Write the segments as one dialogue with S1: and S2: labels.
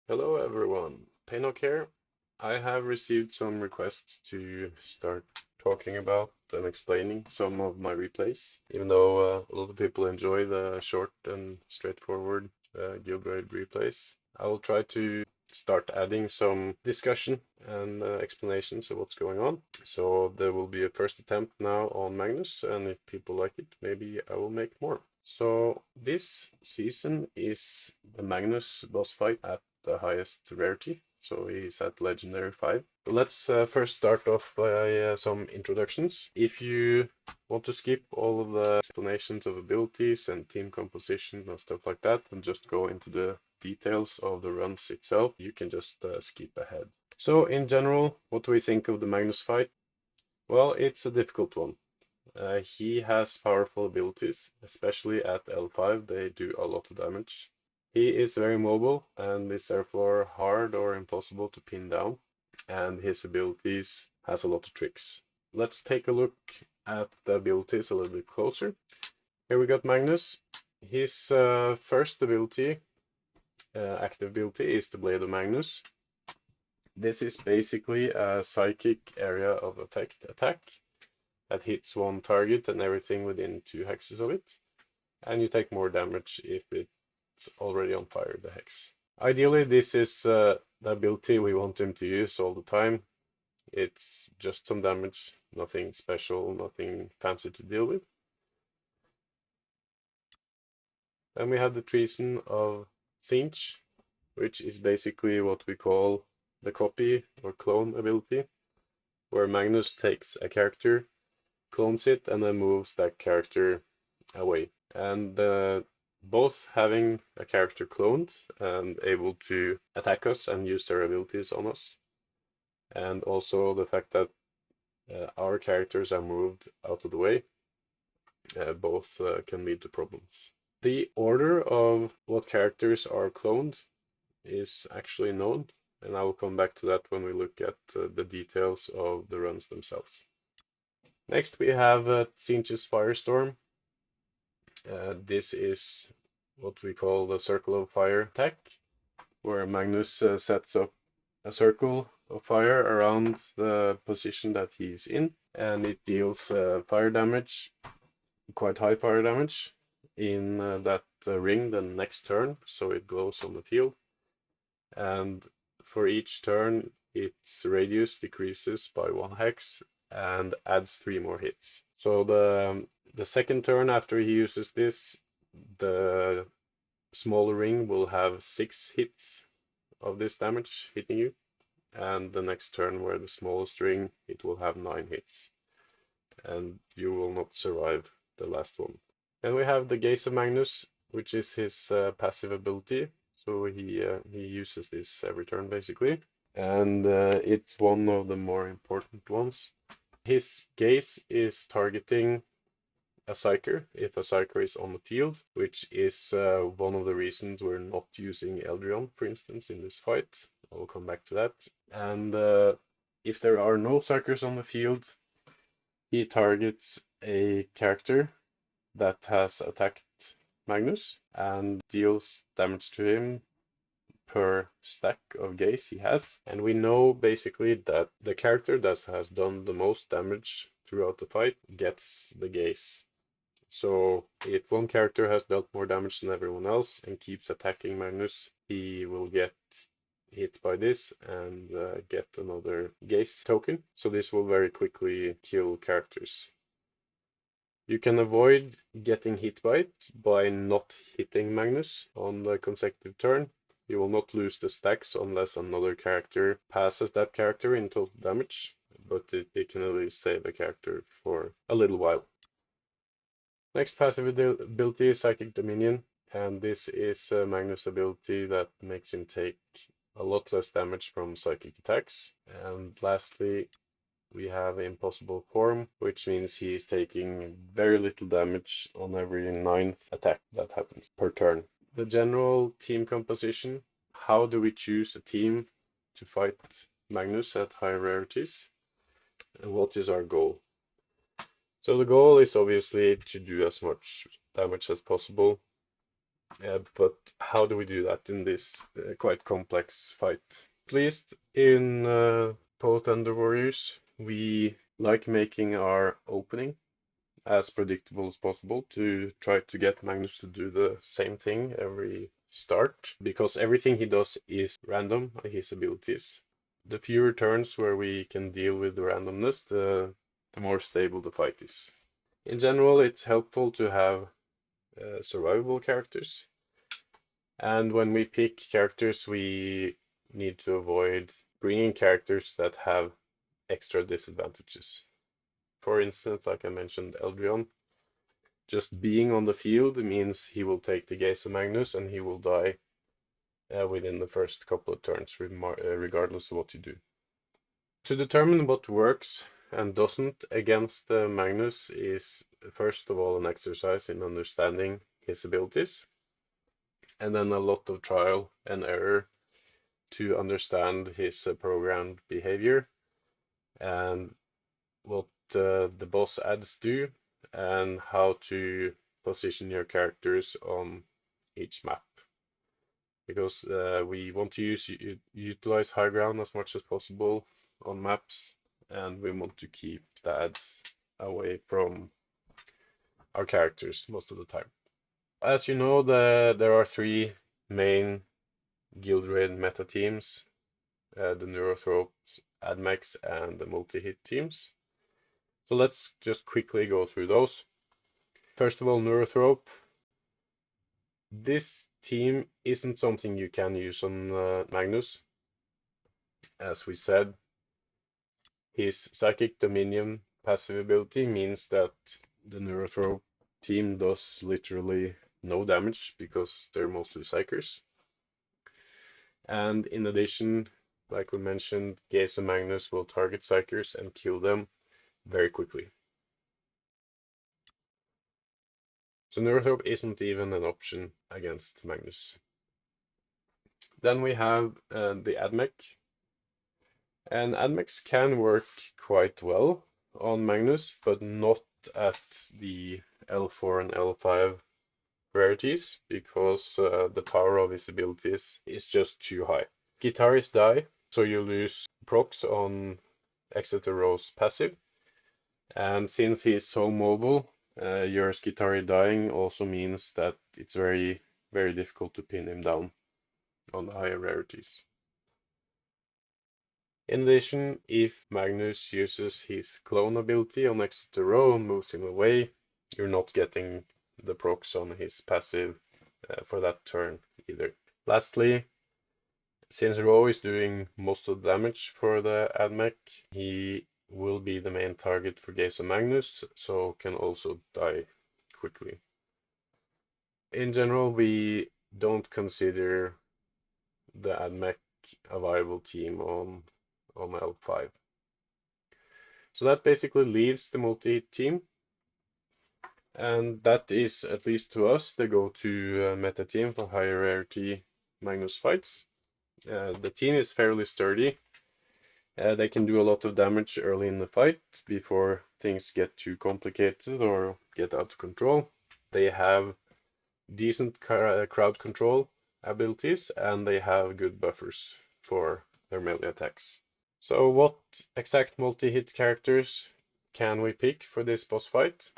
S1: Hello everyone, Painok here. I have received some requests to start talking about and explaining some of my replays, even though a lot of people enjoy the short and straightforward Guild Raid replays. I will try to start adding some discussion and explanations of what's going on. So there will be a first attempt now on Magnus, and if people like it, maybe I will make more. So this season is the Magnus boss fight at the highest rarity, so he's at Legendary 5. Let's first start off by some introductions. If you want to skip all of the explanations of abilities and team composition and stuff like that, and just go into the details of the runs itself, you can just skip ahead. So in general, what do we think of the Magnus fight? Well, it's a difficult one. He has powerful abilities, especially at L5, they do a lot of damage. He is very mobile and is therefore hard or impossible to pin down, and his abilities has a lot of tricks. Let's take a look at the abilities a little bit closer. Here we got Magnus. His first ability, active ability, is the Blade of Magnus. This is basically a psychic area of attack that hits one target and everything within 2 hexes of it, and you take more damage if it's already on fire, the hex. Ideally, this is the ability we want him to use all the time. It's just some damage, nothing special, nothing fancy to deal with. Then we have the Treason of Tzeench, which is basically what we call the copy or clone ability, where Magnus takes a character, clones it, and then moves that character away. And both having a character cloned and able to attack us and use their abilities on us, and also the fact that our characters are moved out of the way, both can lead to problems. The order of what characters are cloned is actually known, and I will come back to that when we look at the details of the runs themselves. Next, we have Tzeench's Firestorm. This is what we call the Circle of Fire attack, where Magnus sets up a circle of fire around the position that he's in, and it deals fire damage, quite high fire damage, in that ring the next turn, so it glows on the field. And for each turn, its radius decreases by 1 hex and adds 3 more hits. So the second turn after he uses this, the smaller ring will have 6 hits of this damage hitting you, and the next turn where the smallest ring, it will have 9 hits, and you will not survive the last one. Then we have the Gaze of Magnus, which is his passive ability, so he uses this every turn basically, and it's one of the more important ones. His gaze is targeting a psyker if a psyker is on the field, which is one of the reasons we're not using Eldrion, for instance, in this fight. I will come back to that. And if there are no psykers on the field, he targets a character that has attacked Magnus and deals damage to him per stack of gaze he has. And we know basically that the character that has done the most damage throughout the fight gets the gaze. So if one character has dealt more damage than everyone else and keeps attacking Magnus, he will get hit by this and get another gaze token. So this will very quickly kill characters. You can avoid getting hit by it by not hitting Magnus on the consecutive turn. You will not lose the stacks unless another character passes that character in total damage, but it can at least save a character for a little while. Next passive ability is Psychic Dominion, and this is Magnus' ability that makes him take a lot less damage from psychic attacks. And lastly, we have Impossible Form, which means he is taking very little damage on every 9th attack that happens per turn. The general team composition. How do we choose a team to fight Magnus at high rarities? And what is our goal? So the goal is obviously to do as much damage as possible But how do we do that in this quite complex fight? At least in Poet Thunder Warriors, we like making our opening as predictable as possible to try to get Magnus to do the same thing every start, because everything he does is random, his abilities. The fewer turns where we can deal with the randomness, the more stable the fight is. In general, it's helpful to have survivable characters. And when we pick characters, we need to avoid bringing characters that have extra disadvantages. For instance, like I mentioned, Eldrion, just being on the field means he will take the Gaze of Magnus and he will die within the first couple of turns, regardless of what you do. To determine what works and doesn't against Magnus is first of all an exercise in understanding his abilities, and then a lot of trial and error to understand his programmed behavior and what the boss adds do and how to position your characters on each map. Because we want to utilize high ground as much as possible on maps, and we want to keep the ads away from our characters most of the time. As you know, there are three main Guild Raid meta teams, the Neurothropes, AdMechs, and the multi-hit teams. So let's just quickly go through those. First of all, Neurothrope. This team isn't something you can use on Magnus. As we said, his Psychic Dominion passive ability means that the Neurothrope team does literally no damage because they're mostly Psychers. And in addition, like we mentioned, Gaze and Magnus will target Psychers and kill them very quickly. So Neurothrope isn't even an option against Magnus. Then we have the AdMech. And AdMechs can work quite well on Magnus, but not at the L4 and L5 rarities, because the power of his abilities is just too high. Guitarists die, so you lose procs on Exeter Rose passive. And since he is so mobile, your Skitari dying also means that it's very, very difficult to pin him down on the higher rarities. In addition, if Magnus uses his clone ability on Exeter Row and moves him away, you're not getting the procs on his passive for that turn either. Lastly, since Row is doing most of the damage for the AdMech, he will be the main target for Gaze of Magnus, so can also die quickly. In general, we don't consider the AdMech a viable team on L5. So that basically leaves the multi-hit team, and that is, at least to us, the go-to meta team for higher rarity Magnus fights. The team is fairly sturdy. They can do a lot of damage early in the fight before things get too complicated or get out of control. They have decent crowd control abilities, and they have good buffers for their melee attacks. So what exact multi-hit characters can we pick for this boss fight?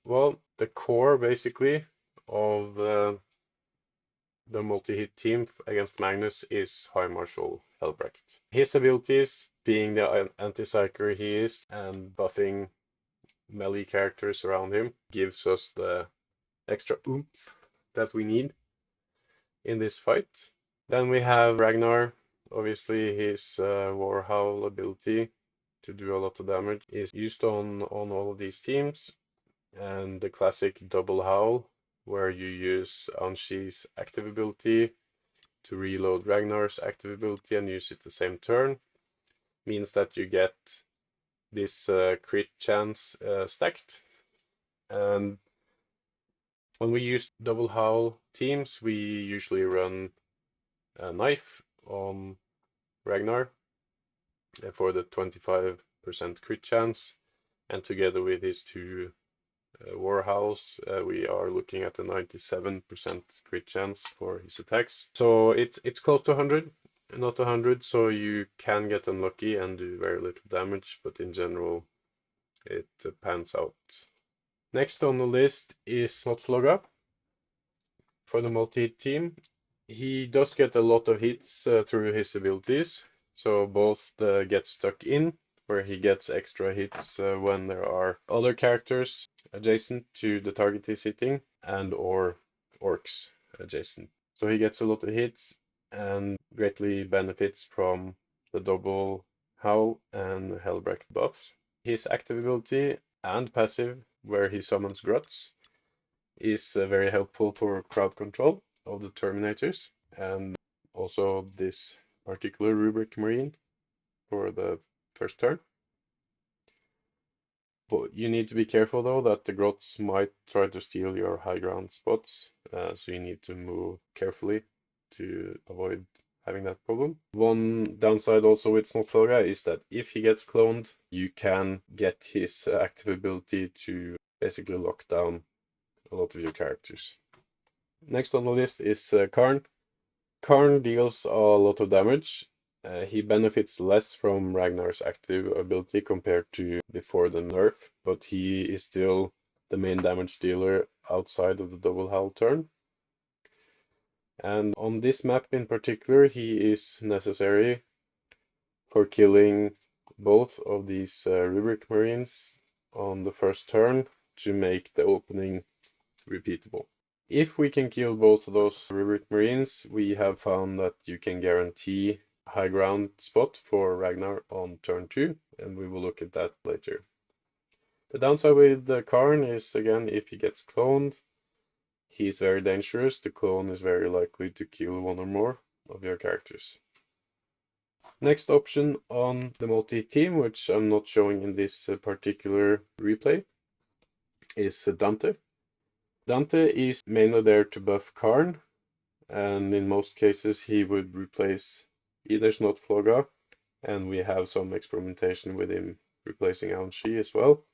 S1: Well, the core basically of the multi-hit team against Magnus is High Marshal Helbrecht. His abilities, being the anti-psyker he is and buffing melee characters around him, gives us the extra oomph that we need in this fight. Then we have Ragnar. Obviously, his War Howl ability to do a lot of damage is used on all of these teams. And the classic double howl, where you use Anshi's active ability to reload Ragnar's active ability and use it the same turn, means that you get this crit chance stacked. And when we use double howl teams, we usually run a knife on Ragnar for the 25% crit chance, and together with his two Warhouse, we are looking at a 97% crit chance for his attacks. So it's close to 100, not 100, so you can get unlucky and do very little damage, but in general it pans out. Next on the list is Snotflogga for the multi-hit team. He does get a lot of hits through his abilities, so both the get stuck in, where he gets extra hits when there are other characters adjacent to the target he's hitting, and or orcs adjacent. So he gets a lot of hits and greatly benefits from the double howl and hellbreak buffs. His active ability and passive, where he summons gruts, is very helpful for crowd control of the Terminators, and also this particular rubric Marine for the first turn. But you need to be careful though that the Grots might try to steal your high ground spots, so you need to move carefully to avoid having that problem. One downside also with Snotflogga is that if he gets cloned, you can get his active ability to basically lock down a lot of your characters. Next on the list is Karn. Karn deals a lot of damage. He benefits less from Ragnar's active ability compared to before the nerf, but he is still the main damage dealer outside of the double howl turn. And on this map in particular, he is necessary for killing both of these Rubric Marines on the first turn to make the opening repeatable. If we can kill both of those Rubric Marines, we have found that you can guarantee high ground spot for Ragnar on turn 2, and we will look at that later. The downside with the Karn is, again, if he gets cloned, he's very dangerous. The clone is very likely to kill one or more of your characters. Next option on the multi-team, which I'm not showing in this particular replay, is Dante. Dante is mainly there to buff Karn, and in most cases he would replace either Snotflogga, and we have some experimentation with him replacing Aunshi as well.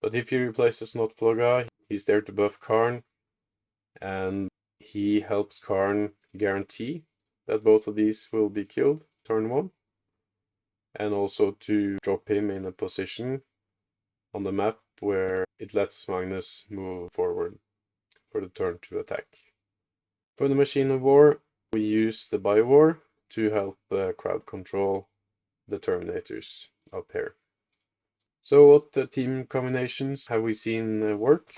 S1: But if he replaces Snotflogga, he's there to buff Karn, and he helps Karn guarantee that both of these will be killed turn 1, and also to drop him in a position on the map where it lets Magnus move forward for the turn 2 attack. For the Machine of War, we use the Biowar to help crowd control the Terminators up here. So what team combinations have we seen work?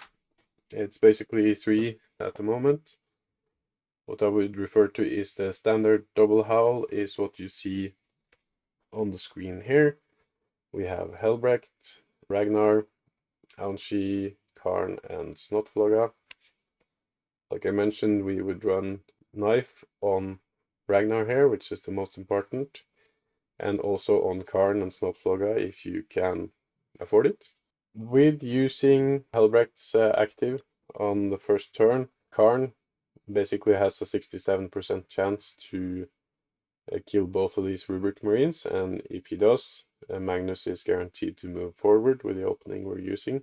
S1: It's basically 3 at the moment. What I would refer to is the standard double howl is what you see on the screen here. We have Helbrecht, Ragnar, Aunshi, Karn, and Snotflogga. Like I mentioned, we would run Knife on Ragnar here, which is the most important, and also on Karn and Snotflogga if you can afford it. With using Helbrecht's active on the first turn, Karn basically has a 67% chance to kill both of these Rubric Marines, and if he does, Magnus is guaranteed to move forward with the opening we're using.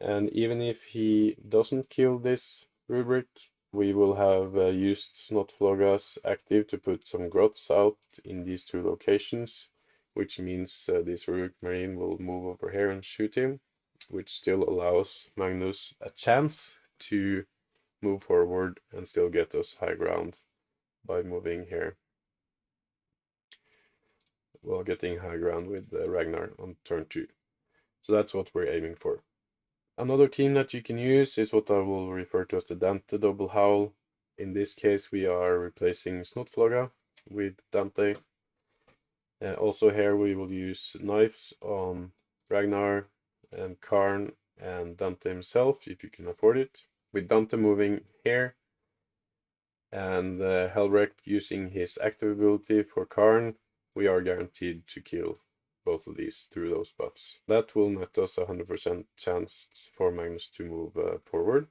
S1: And even if he doesn't kill this Rubric, we will have used Snotflogga's active to put some grots out in these 2 locations, which means this Rubric Marine will move over here and shoot him, which still allows Magnus a chance to move forward and still get us high ground by moving here. Well, getting high ground with Ragnar on turn 2. So that's what we're aiming for. Another team that you can use is what I will refer to as the Dante double howl. In this case, we are replacing Snotflogga with Dante. Also here we will use knives on Ragnar and Karn and Dante himself, if you can afford it. With Dante moving here and Helbrecht using his active ability for Karn, we are guaranteed to kill both of these through those buffs. That will net us 100% chance for Magnus to move forward.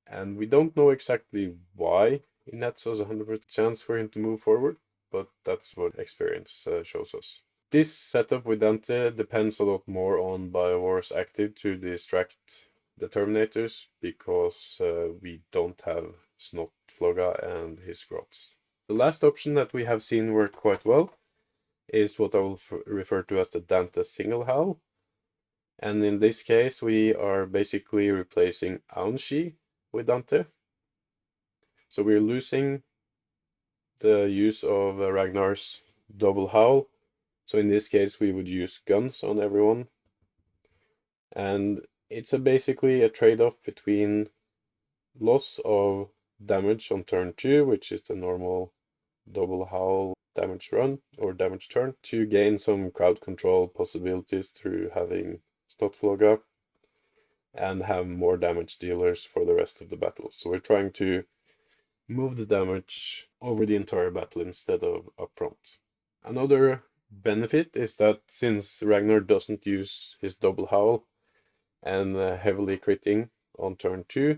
S1: And we don't know exactly why it nets us 100% chance for him to move forward, but that's what experience shows us. This setup with Dante depends a lot more on Bioware's active to distract the Terminators because we don't have Snotflogga and his grots. The last option that we have seen work quite well is what I will refer to as the Dante single howl. And in this case, we are basically replacing Aunshi with Dante. So we're losing the use of Ragnar's double howl. So in this case, we would use guns on everyone. And it's basically a trade-off between loss of damage on turn 2, which is the normal double howl damage run or damage turn, to gain some crowd control possibilities through having Snotflogga and have more damage dealers for the rest of the battle. So we're trying to move the damage over the entire battle instead of upfront. Another benefit is that since Ragnar doesn't use his double howl and heavily critting on turn 2,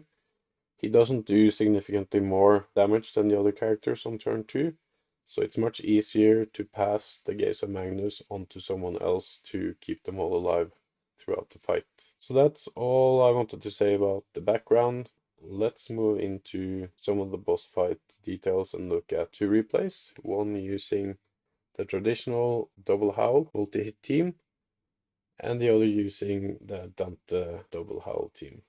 S1: he doesn't do significantly more damage than the other characters on turn 2, so it's much easier to pass the Gaze of Magnus onto someone else to keep them all alive throughout the fight. So that's all I wanted to say about the background. Let's move into some of the boss fight details and look at two replays, one using the traditional double howl multi-hit team and the other using the Dante double howl team.